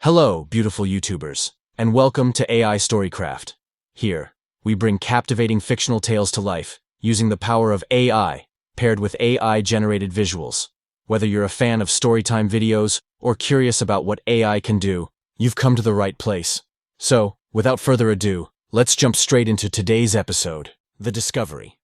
Hello, beautiful YouTubers, and welcome to AI Storycraft. Here, we bring captivating fictional tales to life, using the power of AI, paired with AI-generated visuals. Whether you're a fan of storytime videos or curious about what AI can do, you've come to the right place. So, without further ado, let's jump straight into today's episode, The Discovery.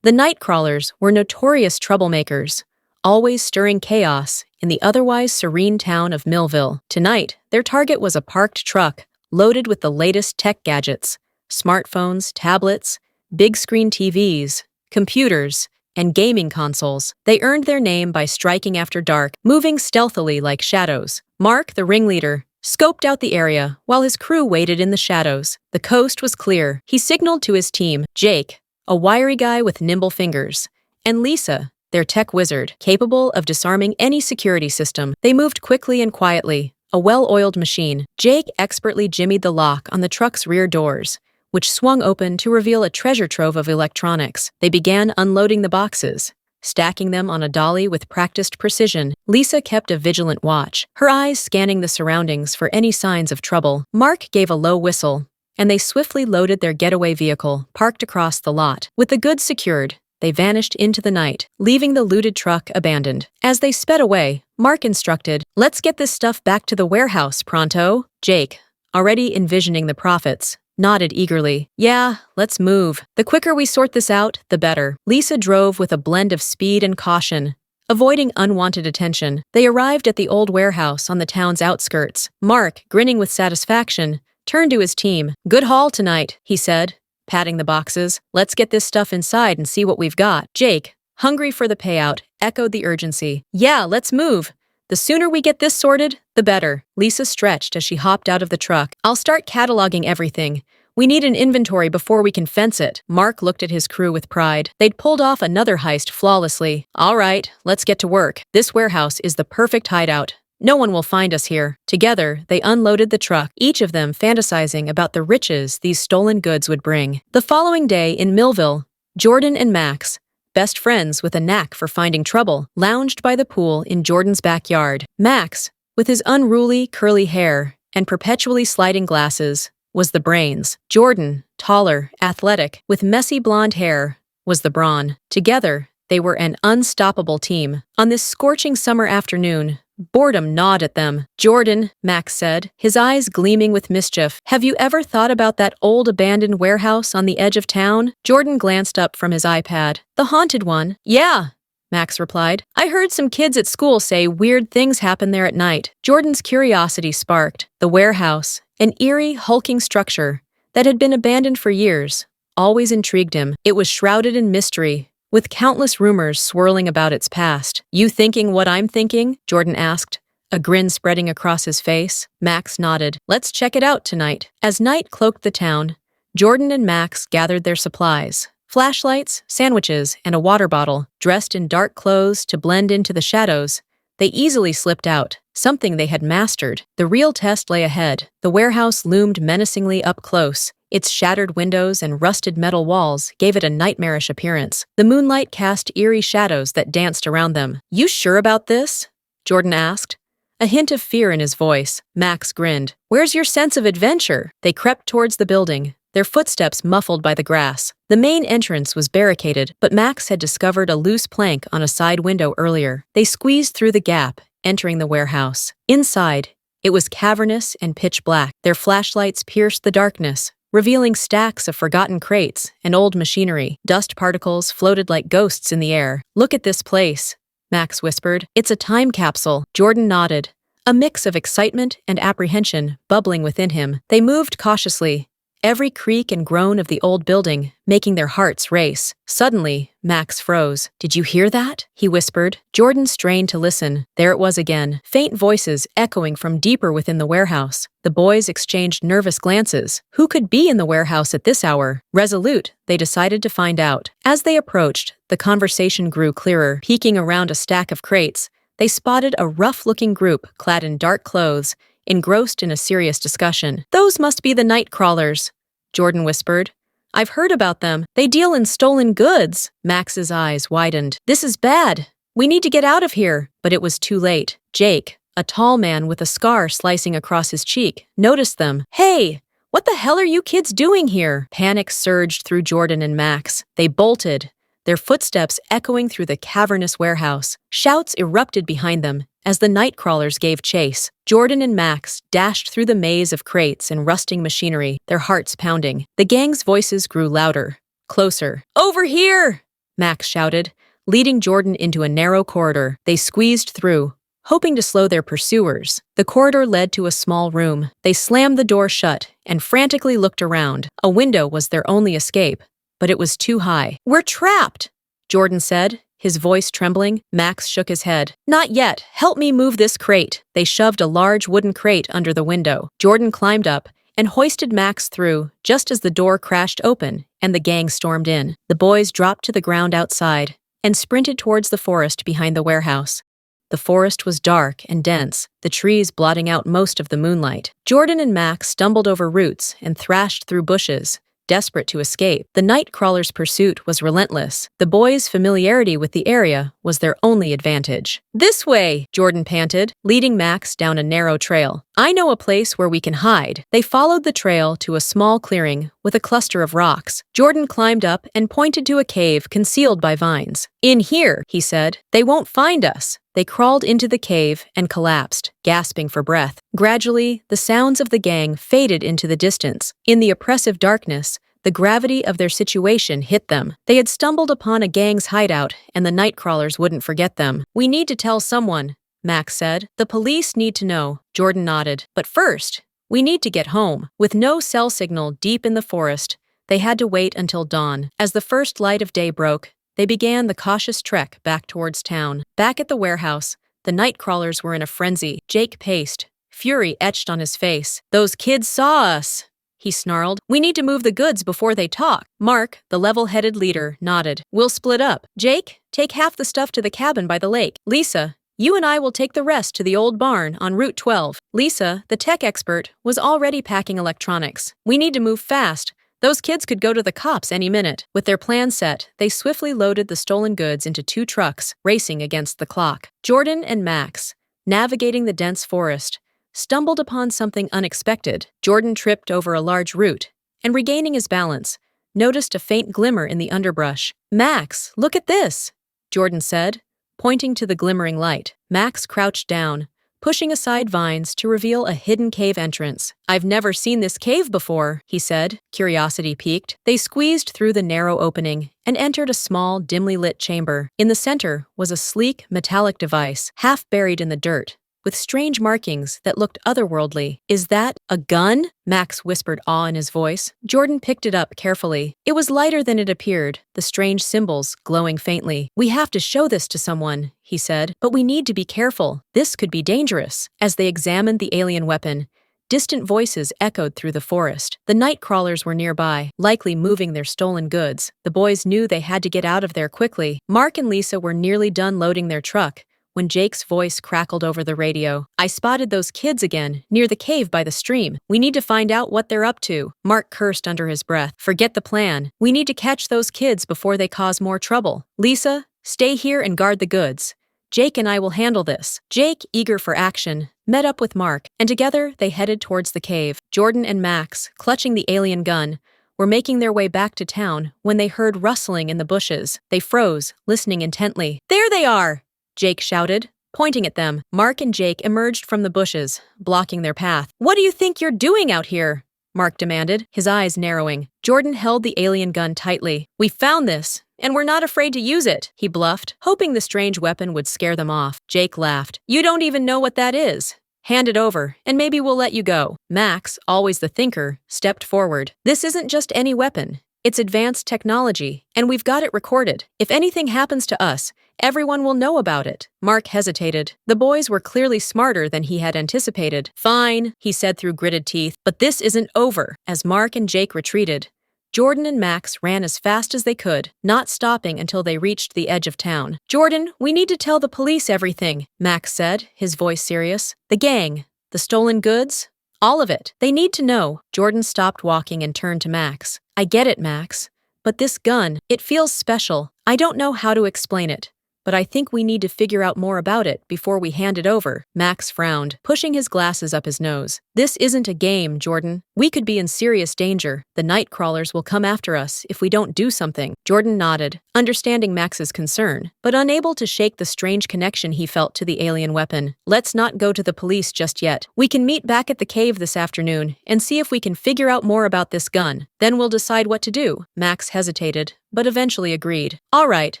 The Nightcrawlers were notorious troublemakers, always stirring chaos in the otherwise serene town of Millville. Tonight, their target was a parked truck loaded with the latest tech gadgets: smartphones, tablets, big-screen TVs, computers, and gaming consoles. They earned their name by striking after dark, moving stealthily like shadows. Mark, the ringleader, scoped out the area while his crew waited in the shadows. The coast was clear. He signaled to his team, Jake, a wiry guy with nimble fingers, and Lisa, their tech wizard, capable of disarming any security system. They moved quickly and quietly, a well-oiled machine. Jake expertly jimmied the lock on the truck's rear doors, which swung open to reveal a treasure trove of electronics. They began unloading the boxes, stacking them on a dolly with practiced precision. Lisa kept a vigilant watch, her eyes scanning the surroundings for any signs of trouble. Mark gave a low whistle, and they swiftly loaded their getaway vehicle, parked across the lot. With the goods secured, they vanished into the night, leaving the looted truck abandoned. As they sped away, Mark instructed, "Let's get this stuff back to the warehouse, pronto." Jake, already envisioning the profits, nodded eagerly. "Yeah, let's move. The quicker we sort this out, the better." Lisa drove with a blend of speed and caution, avoiding unwanted attention. They arrived at the old warehouse on the town's outskirts. Mark, grinning with satisfaction, turned to his team. "Good haul tonight," he said, patting the boxes. "Let's get this stuff inside and see what we've got." Jake, hungry for the payout, echoed the urgency. "Yeah, let's move. The sooner we get this sorted, the better." Lisa stretched as she hopped out of the truck. "I'll start cataloging everything. We need an inventory before we can fence it." Mark looked at his crew with pride. They'd pulled off another heist flawlessly. "All right, let's get to work. This warehouse is the perfect hideout. No one will find us here." Together, they unloaded the truck, each of them fantasizing about the riches these stolen goods would bring. The following day in Millville, Jordan and Max, best friends with a knack for finding trouble, lounged by the pool in Jordan's backyard. Max, with his unruly, curly hair and perpetually sliding glasses, was the brains. Jordan, taller, athletic, with messy blonde hair, was the brawn. Together, they were an unstoppable team. On this scorching summer afternoon, boredom gnawed at them. "Jordan," Max said, his eyes gleaming with mischief, "have you ever thought about that old abandoned warehouse on the edge of town?" Jordan glanced up from his iPad. "The haunted one?" "Yeah," Max replied. "I heard some kids at school say weird things happen there at night." Jordan's curiosity sparked. The warehouse, an eerie, hulking structure that had been abandoned for years, always intrigued him. It was shrouded in mystery, with countless rumors swirling about its past. "You thinking what I'm thinking?" Jordan asked, a grin spreading across his face. Max nodded. "Let's check it out tonight." As night cloaked the town, Jordan and Max gathered their supplies: flashlights, sandwiches, and a water bottle. Dressed in dark clothes to blend into the shadows, they easily slipped out, something they had mastered. The real test lay ahead. The warehouse loomed menacingly up close. Its shattered windows and rusted metal walls gave it a nightmarish appearance. The moonlight cast eerie shadows that danced around them. "You sure about this?" Jordan asked, a hint of fear in his voice. Max grinned. "Where's your sense of adventure?" They crept towards the building, their footsteps muffled by the grass. The main entrance was barricaded, but Max had discovered a loose plank on a side window earlier. They squeezed through the gap, entering the warehouse. Inside, it was cavernous and pitch black. Their flashlights pierced the darkness, revealing stacks of forgotten crates and old machinery. Dust particles floated like ghosts in the air. "Look at this place," Max whispered. "It's a time capsule." Jordan nodded, a mix of excitement and apprehension bubbling within him. They moved cautiously, every creak and groan of the old building making their hearts race. Suddenly, Max froze. "Did you hear that?" he whispered. Jordan strained to listen. There it was again, faint voices echoing from deeper within the warehouse. The boys exchanged nervous glances. Who could be in the warehouse at this hour? Resolute, they decided to find out. As they approached, the conversation grew clearer. Peeking around a stack of crates, they spotted a rough-looking group clad in dark clothes, engrossed in a serious discussion. "Those must be the Nightcrawlers," Jordan whispered. "I've heard about them. They deal in stolen goods." Max's eyes widened. "This is bad. We need to get out of here." But it was too late. Jake, A tall man with a scar slicing across his cheek noticed them. "Hey! What the hell are you kids doing here?" Panic surged through Jordan and Max. They bolted, their footsteps echoing through the cavernous warehouse. Shouts erupted behind them as the night crawlers gave chase. Jordan and Max dashed through the maze of crates and rusting machinery, their hearts pounding. The gang's voices grew louder, closer. "Over here!" Max shouted, leading Jordan into a narrow corridor. They squeezed through, hoping to slow their pursuers. The corridor led to a small room. They slammed the door shut and frantically looked around. A window was their only escape, but it was too high. "We're trapped," Jordan said, his voice trembling. Max shook his head. "Not yet. Help me move this crate." They shoved a large wooden crate under the window. Jordan climbed up and hoisted Max through just as the door crashed open and the gang stormed in. The boys dropped to the ground outside and sprinted towards the forest behind the warehouse. The forest was dark and dense, the trees blotting out most of the moonlight. Jordan and Max stumbled over roots and thrashed through bushes, desperate to escape. The night crawlers' pursuit was relentless. The boys' familiarity with the area was their only advantage. "This way," Jordan panted, leading Max down a narrow trail. "I know a place where we can hide." They followed the trail to a small clearing with a cluster of rocks. Jordan climbed up and pointed to a cave concealed by vines. "In here," he said. "They won't find us." They crawled into the cave and collapsed, gasping for breath. Gradually, the sounds of the gang faded into the distance. In the oppressive darkness, the gravity of their situation hit them. They had stumbled upon a gang's hideout, and the night crawlers wouldn't forget them. "We need to tell someone," Max said. "The police need to know." Jordan nodded. "But first, we need to get home." With no cell signal deep in the forest, they had to wait until dawn. As the first light of day broke, they began the cautious trek back towards town. Back at the warehouse, the night crawlers were in a frenzy. Jake paced, fury etched on his face. "Those kids saw us," he snarled. "We need to move the goods before they talk." Mark, the level-headed leader, nodded. "We'll split up. Jake, take half the stuff to the cabin by the lake. Lisa, you and I will take the rest to the old barn on Route 12. Lisa, the tech expert, was already packing electronics. "We need to move fast. Those kids could go to the cops any minute." With their plan set, they swiftly loaded the stolen goods into 2 trucks, racing against the clock. Jordan and Max, navigating the dense forest, stumbled upon something unexpected. Jordan tripped over a large root, and regaining his balance, noticed a faint glimmer in the underbrush. "Max, look at this," Jordan said, pointing to the glimmering light. Max crouched down, pushing aside vines to reveal a hidden cave entrance. "I've never seen this cave before," he said, curiosity piqued. They squeezed through the narrow opening and entered a small, dimly lit chamber. In the center was a sleek, metallic device, half buried in the dirt, with strange markings that looked otherworldly. "Is that a gun?" Max whispered, awe in his voice. Jordan picked it up carefully. It was lighter than it appeared, the strange symbols glowing faintly. "We have to show this to someone," he said, "but we need to be careful. This could be dangerous." As they examined the alien weapon, distant voices echoed through the forest. The night crawlers were nearby, likely moving their stolen goods. The boys knew they had to get out of there quickly. Mark and Lisa were nearly done loading their truck when Jake's voice crackled over the radio. "I spotted those kids again, near the cave by the stream. We need to find out what they're up to." Mark cursed under his breath. "Forget the plan. We need to catch those kids before they cause more trouble. Lisa, stay here and guard the goods. Jake and I will handle this." Jake, eager for action, met up with Mark, and together they headed towards the cave. Jordan and Max, clutching the alien gun, were making their way back to town when they heard rustling in the bushes. They froze, listening intently. "There they are!" Jake shouted, pointing at them. Mark and Jake emerged from the bushes, blocking their path. "What do you think you're doing out here?" Mark demanded, his eyes narrowing. Jordan held the alien gun tightly. "We found this, and we're not afraid to use it," he bluffed, hoping the strange weapon would scare them off. Jake laughed. "You don't even know what that is. Hand it over, and maybe we'll let you go." Max, always the thinker, stepped forward. "This isn't just any weapon. It's advanced technology, and we've got it recorded. If anything happens to us, everyone will know about it." Mark hesitated. The boys were clearly smarter than he had anticipated. "Fine," he said through gritted teeth, "but this isn't over." As Mark and Jake retreated, Jordan and Max ran as fast as they could, not stopping until they reached the edge of town. "Jordan, we need to tell the police everything," Max said, his voice serious. "The gang, the stolen goods, all of it. They need to know." Jordan stopped walking and turned to Max. "I get it, Max. But this gun, it feels special. I don't know how to explain it. but I think we need to figure out more about it before we hand it over. Max frowned, pushing his glasses up his nose. This isn't a game, Jordan. We could be in serious danger. The night crawlers will come after us if we don't do something. Jordan nodded, understanding Max's concern, but unable to shake the strange connection he felt to the alien weapon. Let's not go to the police just yet. We can meet back at the cave this afternoon and see if we can figure out more about this gun. Then we'll decide what to do. Max hesitated, but eventually agreed. All right,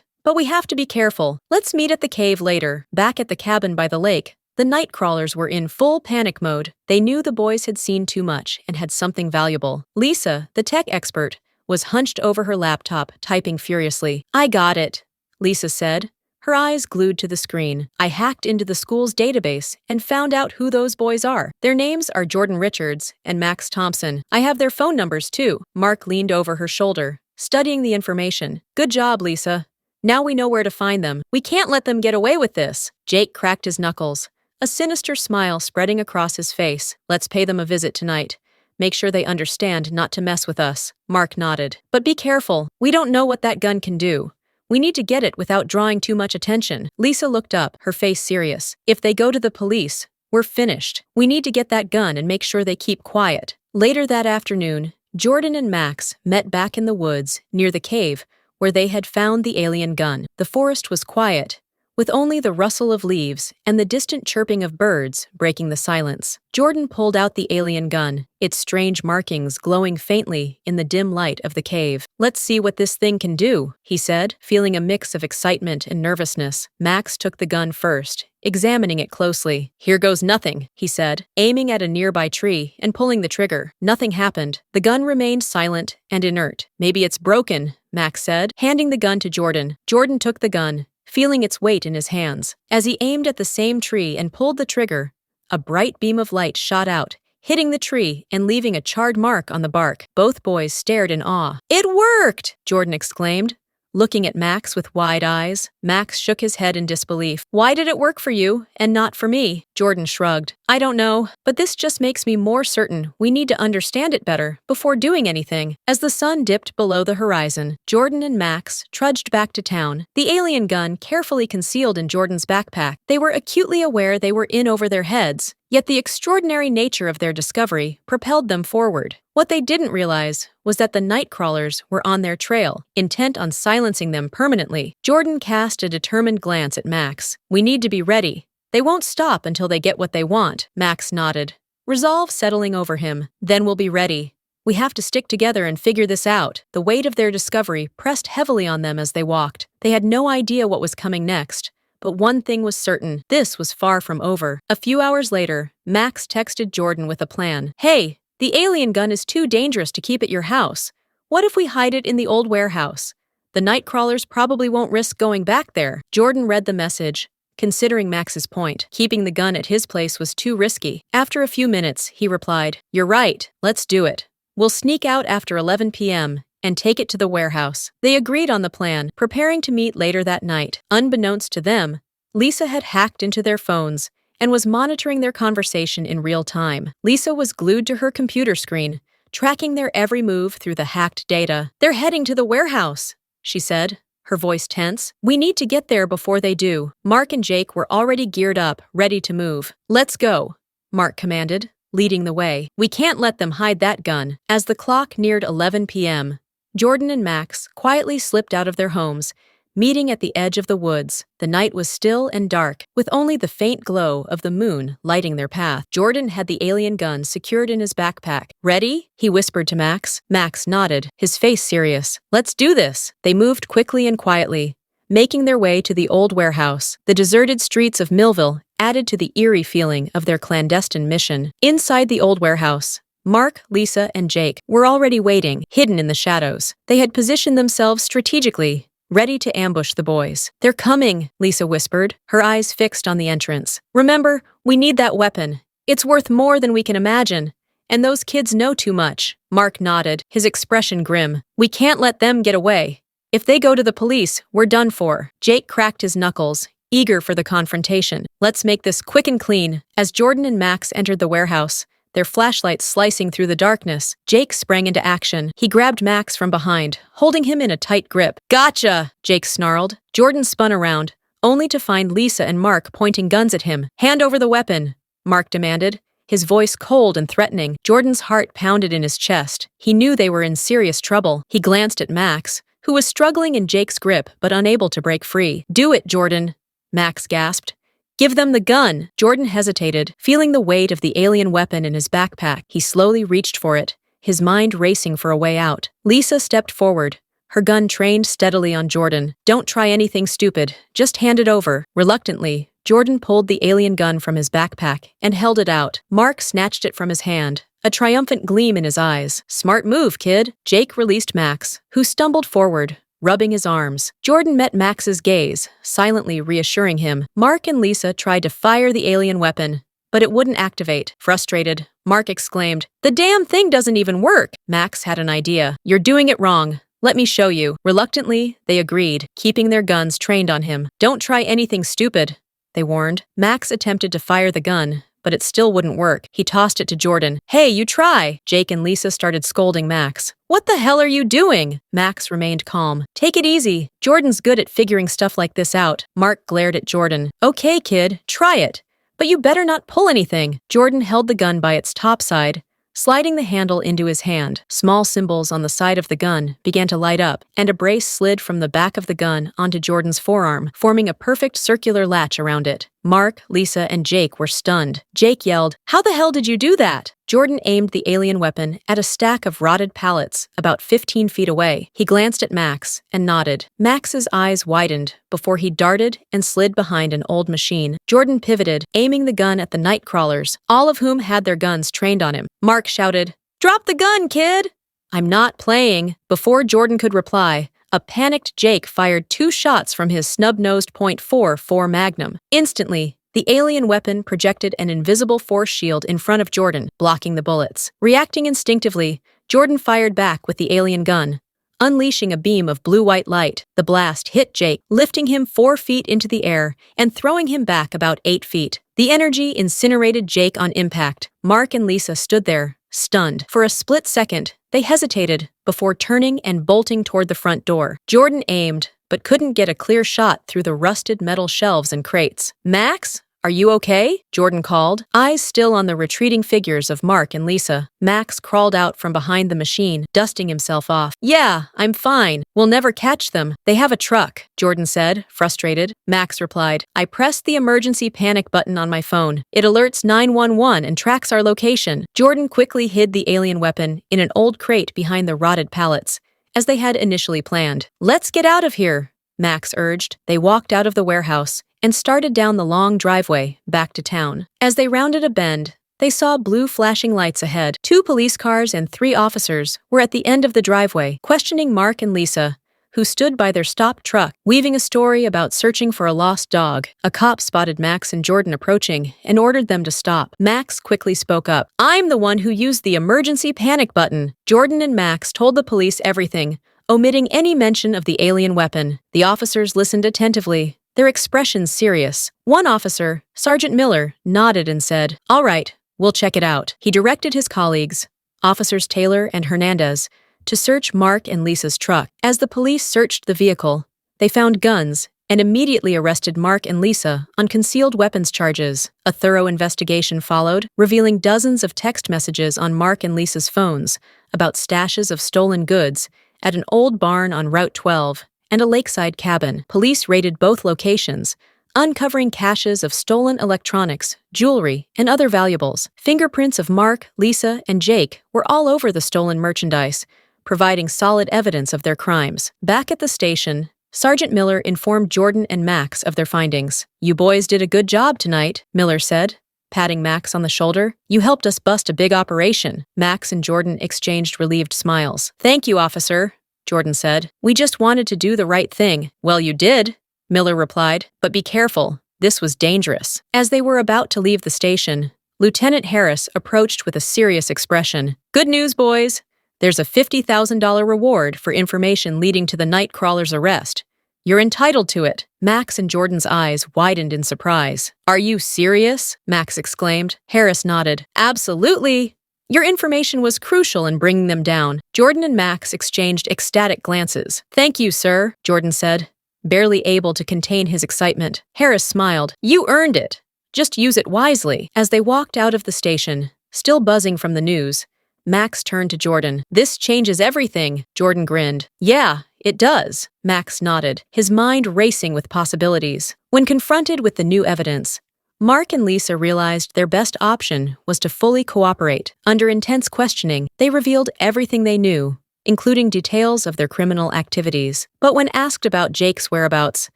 but we have to be careful. Let's meet at the cave later. Back at the cabin by the lake, the night crawlers were in full panic mode. They knew the boys had seen too much and had something valuable. Lisa, the tech expert, was hunched over her laptop, typing furiously. I got it, Lisa said, her eyes glued to the screen. I hacked into the school's database and found out who those boys are. Their names are Jordan Richards and Max Thompson. I have their phone numbers too. Mark leaned over her shoulder, studying the information. Good job, Lisa. Now we know where to find them. We can't let them get away with this. Jake cracked his knuckles, a sinister smile spreading across his face. Let's pay them a visit tonight. Make sure they understand not to mess with us. Mark nodded. But be careful. We don't know what that gun can do. We need to get it without drawing too much attention. Lisa looked up, her face serious. If they go to the police, we're finished. We need to get that gun and make sure they keep quiet. Later that afternoon, Jordan and Max met back in the woods near the cave where they had found the alien gun. The forest was quiet, with only the rustle of leaves and the distant chirping of birds breaking the silence. Jordan pulled out the alien gun, its strange markings glowing faintly in the dim light of the cave. Let's see what this thing can do, he said, feeling a mix of excitement and nervousness. Max took the gun first, examining it closely. Here goes nothing, he said, aiming at a nearby tree and pulling the trigger. Nothing happened. The gun remained silent and inert. Maybe it's broken, Max said, handing the gun to Jordan. Jordan took the gun, feeling its weight in his hands. As he aimed at the same tree and pulled the trigger, a bright beam of light shot out, hitting the tree and leaving a charred mark on the bark. Both boys stared in awe. It worked! Jordan exclaimed, looking at Max with wide eyes. Max shook his head in disbelief. Why did it work for you and not for me? Jordan shrugged. I don't know, but this just makes me more certain we need to understand it better before doing anything. As the sun dipped below the horizon, Jordan and Max trudged back to town, the alien gun carefully concealed in Jordan's backpack. They were acutely aware they were in over their heads, yet the extraordinary nature of their discovery propelled them forward. What they didn't realize was that the night crawlers were on their trail, intent on silencing them permanently. Jordan cast a determined glance at Max. We need to be ready. They won't stop until they get what they want. Max nodded, resolve settling over him. Then we'll be ready. We have to stick together and figure this out. The weight of their discovery pressed heavily on them as they walked. They had no idea what was coming next. But one thing was certain, this was far from over. A few hours later, Max texted Jordan with a plan. Hey, the alien gun is too dangerous to keep at your house. What if we hide it in the old warehouse? The night crawlers probably won't risk going back there. Jordan read the message, considering Max's point. Keeping the gun at his place was too risky. After a few minutes, he replied, You're right, let's do it. We'll sneak out after 11 p.m. and take it to the warehouse. They agreed on the plan, preparing to meet later that night. Unbeknownst to them, Lisa had hacked into their phones and was monitoring their conversation in real time. Lisa was glued to her computer screen, tracking their every move through the hacked data. They're heading to the warehouse, she said, her voice tense. We need to get there before they do. Mark and Jake were already geared up, ready to move. Let's go, Mark commanded, leading the way. We can't let them hide that gun. As the clock neared 11 p.m., Jordan and Max quietly slipped out of their homes, meeting at the edge of the woods. The night was still and dark, with only the faint glow of the moon lighting their path. Jordan had the alien gun secured in his backpack. Ready? He whispered to Max. Max nodded, his face serious. Let's do this. They moved quickly and quietly, making their way to the old warehouse. The deserted streets of Millville added to the eerie feeling of their clandestine mission. Inside the old warehouse, Mark, Lisa, and Jake were already waiting, hidden in the shadows. They had positioned themselves strategically, ready to ambush the boys. They're coming, Lisa whispered, her eyes fixed on the entrance. Remember, we need that weapon. It's worth more than we can imagine. And those kids know too much. Mark nodded, his expression grim. We can't let them get away. If they go to the police, we're done for. Jake cracked his knuckles, eager for the confrontation. Let's make this quick and clean. As Jordan and Max entered the warehouse, their flashlights slicing through the darkness, Jake sprang into action. He grabbed Max from behind, holding him in a tight grip. Gotcha! Jake snarled. Jordan spun around, only to find Lisa and Mark pointing guns at him. "Hand over the weapon," Mark demanded, his voice cold and threatening. Jordan's heart pounded in his chest. He knew they were in serious trouble. He glanced at Max, who was struggling in Jake's grip but unable to break free. "Do it, Jordan," Max gasped. "Give them the gun." Jordan hesitated, feeling the weight of the alien weapon in his backpack. He slowly reached for it, his mind racing for a way out. Lisa stepped forward, her gun trained steadily on Jordan. "Don't try anything stupid. Just hand it over." Reluctantly, Jordan pulled the alien gun from his backpack and held it out. Mark snatched it from his hand, a triumphant gleam in his eyes. "Smart move, kid." Jake released Max, who stumbled forward, rubbing his arms. Jordan met Max's gaze, silently reassuring him. Mark and Lisa tried to fire the alien weapon, but it wouldn't activate. Frustrated, Mark exclaimed, "The damn thing doesn't even work." Max had an idea. "You're doing it wrong. Let me show you." Reluctantly, they agreed, keeping their guns trained on him. "Don't try anything stupid," they warned. Max attempted to fire the gun, but it still wouldn't work. He tossed it to Jordan. "Hey, you try!" Jake and Lisa started scolding Max. "What the hell are you doing?" Max remained calm. "Take it easy. Jordan's good at figuring stuff like this out." Mark glared at Jordan. "Okay, kid, try it. But you better not pull anything." Jordan held the gun by its top side, sliding the handle into his hand. Small symbols on the side of the gun began to light up, and a brace slid from the back of the gun onto Jordan's forearm, forming a perfect circular latch around it. Mark, Lisa, and Jake were stunned. Jake yelled, "How the hell did you do that?" Jordan aimed the alien weapon at a stack of rotted pallets about 15 feet away. He glanced at Max and nodded. Max's eyes widened before he darted and slid behind an old machine. Jordan pivoted, aiming the gun at the night crawlers, all of whom had their guns trained on him. Mark shouted, "Drop the gun, kid!" "I'm not playing." Before Jordan could reply, a panicked Jake fired 2 shots from his snub-nosed .44 Magnum. Instantly, the alien weapon projected an invisible force shield in front of Jordan, blocking the bullets. Reacting instinctively, Jordan fired back with the alien gun, unleashing a beam of blue-white light. The blast hit Jake, lifting him 4 feet into the air and throwing him back about 8 feet. The energy incinerated Jake on impact. Mark and Lisa stood there, stunned. For a split second, they hesitated before turning and bolting toward the front door. Jordan aimed, but couldn't get a clear shot through the rusted metal shelves and crates. "Max, are you okay?" Jordan called, eyes still on the retreating figures of Mark and Lisa. Max crawled out from behind the machine, dusting himself off. "Yeah, I'm fine. We'll never catch them. They have a truck," Jordan said, frustrated. Max replied, "I pressed the emergency panic button on my phone. It alerts 911 and tracks our location." Jordan quickly hid the alien weapon in an old crate behind the rotted pallets, as they had initially planned. "Let's get out of here," Max urged. They walked out of the warehouse and started down the long driveway back to town. As they rounded a bend, they saw blue flashing lights ahead. 2 police cars and 3 officers were at the end of the driveway, questioning Mark and Lisa, who stood by their stopped truck, weaving a story about searching for a lost dog. A cop spotted Max and Jordan approaching and ordered them to stop. Max quickly spoke up. "I'm the one who used the emergency panic button." Jordan and Max told the police everything, omitting any mention of the alien weapon. The officers listened attentively, their expressions serious. One officer, Sergeant Miller, nodded and said, "All right, we'll check it out." He directed his colleagues, Officers Taylor and Hernandez, to search Mark and Lisa's truck. As the police searched the vehicle, they found guns and immediately arrested Mark and Lisa on concealed weapons charges. A thorough investigation followed, revealing dozens of text messages on Mark and Lisa's phones about stashes of stolen goods at an old barn on Route 12 and a lakeside cabin. Police raided both locations, uncovering caches of stolen electronics, jewelry, and other valuables. Fingerprints of Mark, Lisa, and Jake were all over the stolen merchandise, providing solid evidence of their crimes. Back at the station, Sergeant Miller informed Jordan and Max of their findings. "You boys did a good job tonight," Miller said, patting Max on the shoulder. "You helped us bust a big operation." Max and Jordan exchanged relieved smiles. "Thank you, officer," Jordan said. "We just wanted to do the right thing." "Well, you did," Miller replied, "but be careful. This was dangerous." As they were about to leave the station, Lieutenant Harris approached with a serious expression. "Good news, boys. There's a $50,000 reward for information leading to the Nightcrawler's arrest. You're entitled to it." Max and Jordan's eyes widened in surprise. "Are you serious?" Max exclaimed. Harris nodded. "Absolutely. Your information was crucial in bringing them down." Jordan and Max exchanged ecstatic glances. "Thank you, sir," Jordan said, barely able to contain his excitement. Harris smiled. You earned it. Just use it wisely. As they walked out of the station, still buzzing from the news, Max turned to Jordan. This changes everything, Jordan grinned. Yeah, it does, Max nodded, his mind racing with possibilities. When confronted with the new evidence, Mark and Lisa realized their best option was to fully cooperate. Under intense questioning, they revealed everything they knew, including details of their criminal activities. But when asked about Jake's whereabouts,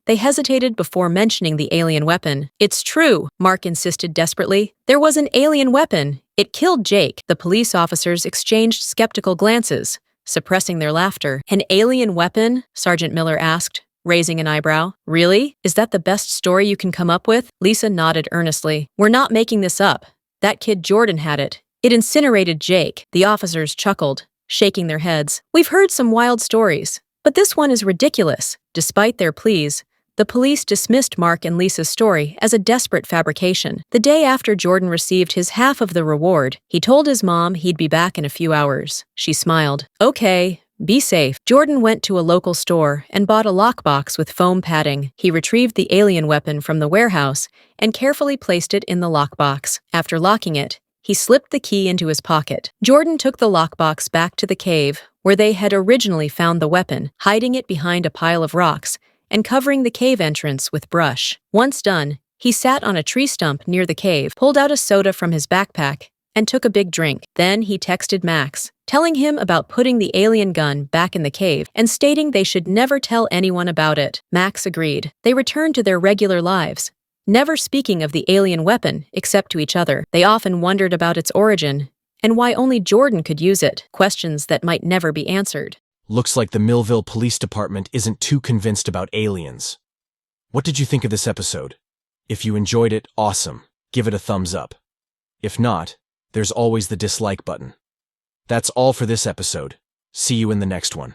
they hesitated before mentioning the alien weapon. It's true, Mark insisted desperately. There was an alien weapon. It killed Jake. The police officers exchanged skeptical glances, suppressing their laughter. An alien weapon? Sergeant Miller asked, raising an eyebrow. Really? Is that the best story you can come up with? Lisa nodded earnestly. We're not making this up. That kid Jordan had it. It incinerated Jake. The officers chuckled, shaking their heads. We've heard some wild stories, but this one is ridiculous. Despite their pleas, the police dismissed Mark and Lisa's story as a desperate fabrication. The day after Jordan received his half of the reward, he told his mom he'd be back in a few hours. She smiled. Okay, be safe. Jordan went to a local store and bought a lockbox with foam padding. He retrieved the alien weapon from the warehouse and carefully placed it in the lockbox. After locking it, he slipped the key into his pocket. Jordan took the lockbox back to the cave, where they had originally found the weapon, hiding it behind a pile of rocks and covering the cave entrance with brush. Once done, he sat on a tree stump near the cave, pulled out a soda from his backpack, and took a big drink. Then he texted Max, telling him about putting the alien gun back in the cave and stating they should never tell anyone about it. Max agreed. They returned to their regular lives, never speaking of the alien weapon except to each other. They often wondered about its origin and why only Jordan could use it, questions that might never be answered. Looks like the Millville Police Department isn't too convinced about aliens. What did you think of this episode? If you enjoyed it, awesome. Give it a thumbs up. If not, there's always the dislike button. That's all for this episode. See you in the next one.